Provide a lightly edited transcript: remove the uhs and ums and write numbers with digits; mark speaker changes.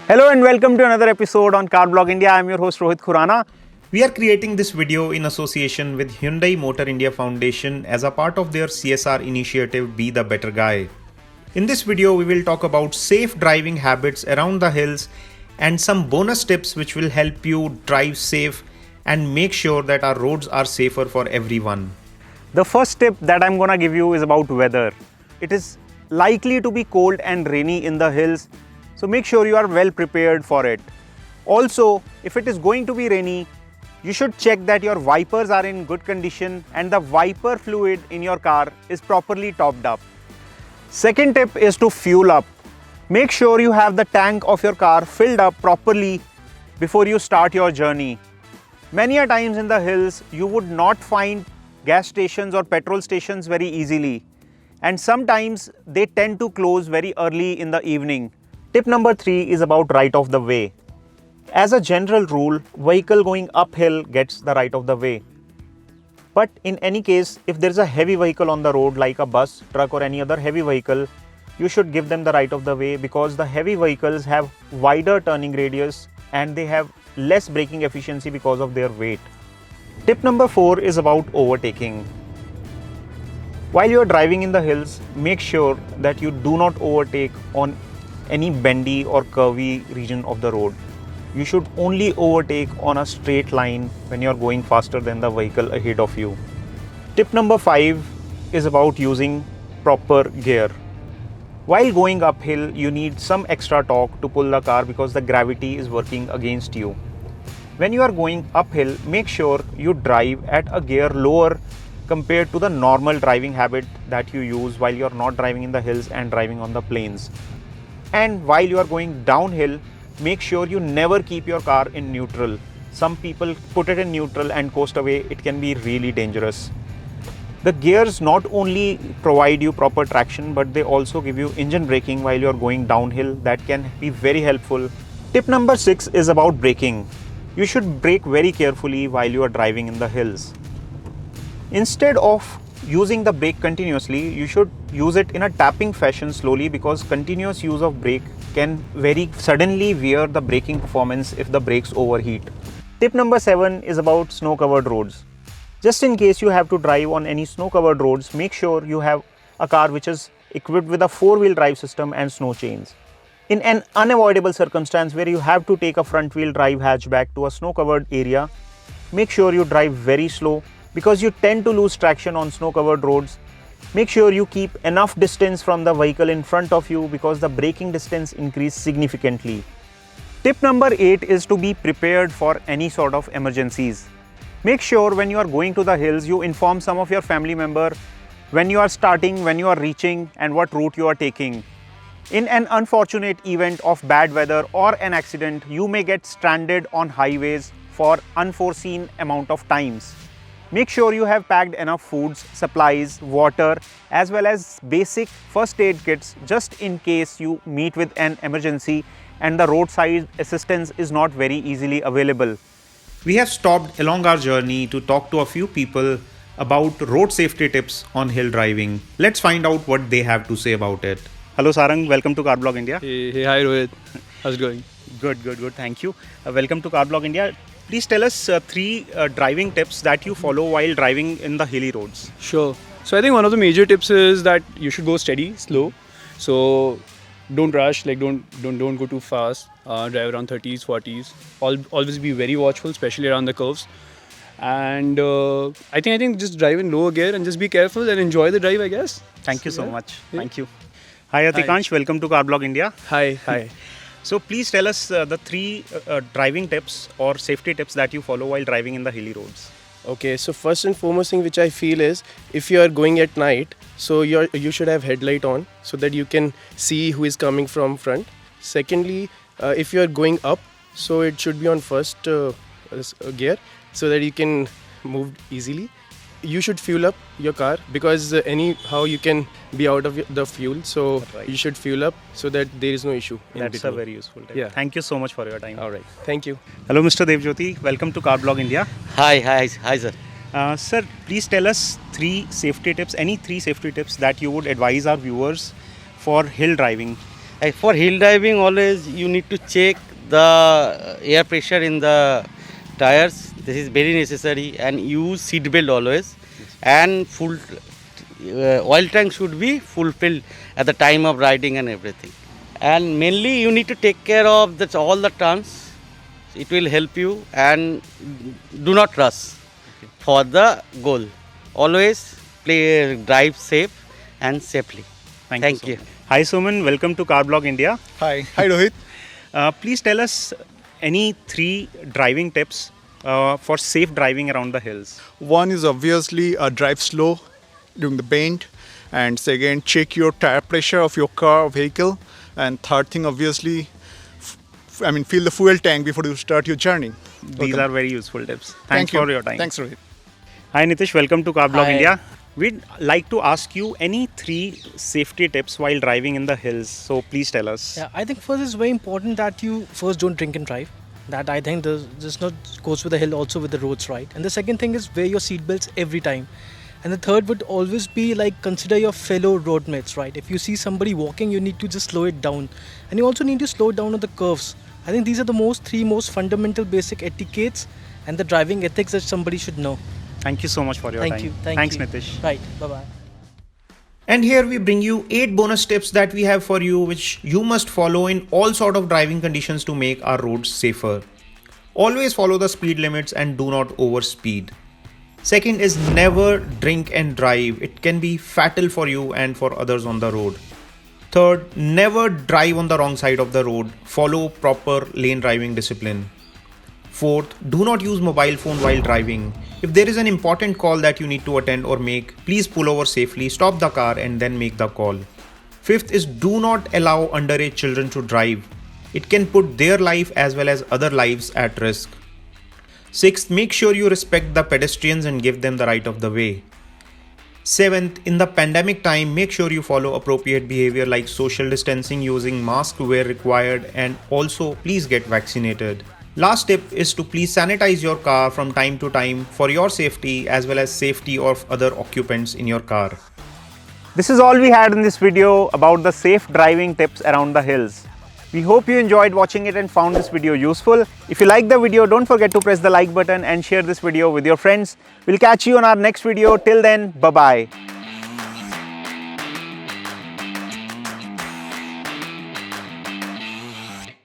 Speaker 1: Hello and welcome to another episode on Car Blog India. I'm your host Rohit KHURANA.
Speaker 2: We are creating this video in association with Hyundai Motor India Foundation as a part of their CSR initiative Be the Better Guy. In this video, we will talk about safe driving habits around the hills and some bonus tips which will help you drive safe and make sure that our roads are safer for everyone.
Speaker 1: The first tip that I'm gonna give you is about weather. It is likely to be cold and rainy in the hills, so make sure you are well prepared for it. Also, if it is going to be rainy, you should check that your wipers are in good condition and the wiper fluid in your car is properly topped up. Second tip is to fuel up. Make sure you have the tank of your car filled up properly before you start your journey. Many a times in the hills, you would not find gas stations or petrol stations very easily, and sometimes they tend to close very early in the evening. Tip number 3 is about right of the way. As a general rule, vehicle going uphill gets the right of the way. But in any case, if there is a heavy vehicle on the road like a bus, truck or any other heavy vehicle, you should give them the right of the way because the heavy vehicles have wider turning radius and they have less braking efficiency because of their weight. Tip number 4 is about overtaking. While you are driving in the hills, make sure that you do not overtake on any bendy or curvy region of the road. You should only overtake on a straight line when you are going faster than the vehicle ahead of you. Tip number 5 is about using proper gear. While going uphill, you need some extra torque to pull the car because the gravity is working against you. When you are going uphill, make sure you drive at a gear lower compared to the normal driving habit that you use while you are not driving in the hills and driving on the plains. And while you are going downhill, make sure you never keep your car in neutral. Some people put it in neutral and coast away. It can be really dangerous. The gears not only provide you proper traction, but they also give you engine braking while you are going downhill. That can be very helpful. Tip number 6 is about braking. You should brake very carefully while you are driving in the hills. Instead of using the brake continuously, you should use it in a tapping fashion slowly because continuous use of brake can very suddenly wear the braking performance if the brakes overheat. Tip number 7 is about snow-covered roads. Just in case you have to drive on any snow-covered roads, make sure you have a car which is equipped with a 4-wheel drive system and snow chains. In an unavoidable circumstance where you have to take a front-wheel drive hatchback to a snow-covered area, make sure you drive very slow because you tend to lose traction on snow-covered roads. Make sure you keep enough distance from the vehicle in front of you because the braking distance increases significantly. Tip number 8 is to be prepared for any sort of emergencies. Make sure when you are going to the hills, you inform some of your family member when you are starting, when you are reaching and what route you are taking. In an unfortunate event of bad weather or an accident, you may get stranded on highways for unforeseen amount of times. Make sure you have packed enough foods, supplies, water, as well as basic first aid kits just in case you meet with an emergency and the roadside assistance is not very easily available.
Speaker 2: We have stopped along our journey to talk to a few people about road safety tips on hill driving. Let's find out what they have to say about it.
Speaker 1: Hello Sarang, welcome to Car Blog India.
Speaker 3: Hey, hi Rohit. How's it going?
Speaker 1: Good. Thank you. Welcome to Car Blog India. Please tell us 3 driving tips that you follow while driving in the hilly roads.
Speaker 3: Sure. So I think one of the major tips is that you should go steady, slow. So don't rush, like don't go too fast. Drive around 30s, 40s. Always be very watchful, especially around the curves. And I think just drive in lower gear and just be careful and enjoy the drive, I guess.
Speaker 1: Thank you so much. Yeah. Thank you. Hi Atikansh, welcome to Car Blog India.
Speaker 3: Hi.
Speaker 1: So please tell us the 3 driving tips or safety tips that you follow while driving in the hilly roads.
Speaker 4: Okay, so first and foremost thing which I feel is if you are going at night, so you should have headlight on so that you can see who is coming from front. Secondly, if you are going up, so it should be on first gear so that you can move easily. You should fuel up your car because anyhow you can be out of the fuel, so
Speaker 1: right.
Speaker 4: You should fuel up so that there is no issue.
Speaker 1: That's a very useful tip.
Speaker 4: Yeah.
Speaker 1: Thank you so much for your time.
Speaker 4: All right. Thank you.
Speaker 1: Hello Mr. Devjyoti, welcome to Car Blog India.
Speaker 5: Hi sir.
Speaker 1: Sir, please tell us 3 safety tips, any 3 safety tips that you would advise our viewers for hill driving.
Speaker 5: For hill driving, always you need to check the air pressure in the tires. This is very necessary, and use seat belt always. And full oil tank should be fulfilled at the time of riding and everything. And mainly you need to take care of all the turns. It will help you, and do not rush for the goal. Always drive safe and safely. Thank you.
Speaker 1: Hi Suman, welcome to Car Blog India.
Speaker 6: Hi Rohit.
Speaker 1: Please tell us any 3 driving tips for safe driving around the hills.
Speaker 6: One is obviously drive slow during the bend, and second, check your tire pressure of your car or vehicle, and third thing, obviously, fill the fuel tank before you start your journey.
Speaker 1: These are very useful tips.
Speaker 6: Thank
Speaker 1: Thanks
Speaker 6: you
Speaker 1: for your time.
Speaker 6: Thanks, Rohit.
Speaker 1: Hi Nitish, welcome to Car Blog
Speaker 7: Hi.
Speaker 1: India. We'd like to ask you any 3 safety tips while driving in the hills. So please tell us.
Speaker 7: Yeah, I think first it's very important that you first don't drink and drive. That I think this not goes with the hill, also with the roads, right? And the second thing is wear your seat belts every time. And the third would always be like consider your fellow roadmates, right? If you see somebody walking, you need to just slow it down, and you also need to slow down on the curves. I think these are the 3 most fundamental basic etiquettes and the driving ethics that somebody should know.
Speaker 1: Thank you so much for your
Speaker 7: Thank
Speaker 1: time.
Speaker 7: you.
Speaker 1: Thanks
Speaker 7: you.
Speaker 1: Nitish.
Speaker 7: Right. Bye bye.
Speaker 2: And here we bring you 8 bonus tips that we have for you, which you must follow in all sort of driving conditions to make our roads safer. Always follow the speed limits and do not overspeed. Second is never drink and drive. It can be fatal for you and for others on the road. Third, never drive on the wrong side of the road. Follow proper lane driving discipline. Fourth, do not use mobile phone while driving. If there is an important call that you need to attend or make, please pull over safely, stop the car and then make the call. Fifth is do not allow underage children to drive. It can put their life as well as other lives at risk. Sixth, make sure you respect the pedestrians and give them the right of the way. Seventh, in the pandemic time, make sure you follow appropriate behavior like social distancing, using masks where required, and also please get vaccinated. Last tip is to please sanitize your car from time to time for your safety as well as safety of other occupants in your car.
Speaker 1: This is all we had in this video about the safe driving tips around the hills. We hope you enjoyed watching it and found this video useful. If you liked the video, don't forget to press the like button and share this video with your friends. We'll catch you on our next video. Till then, bye-bye.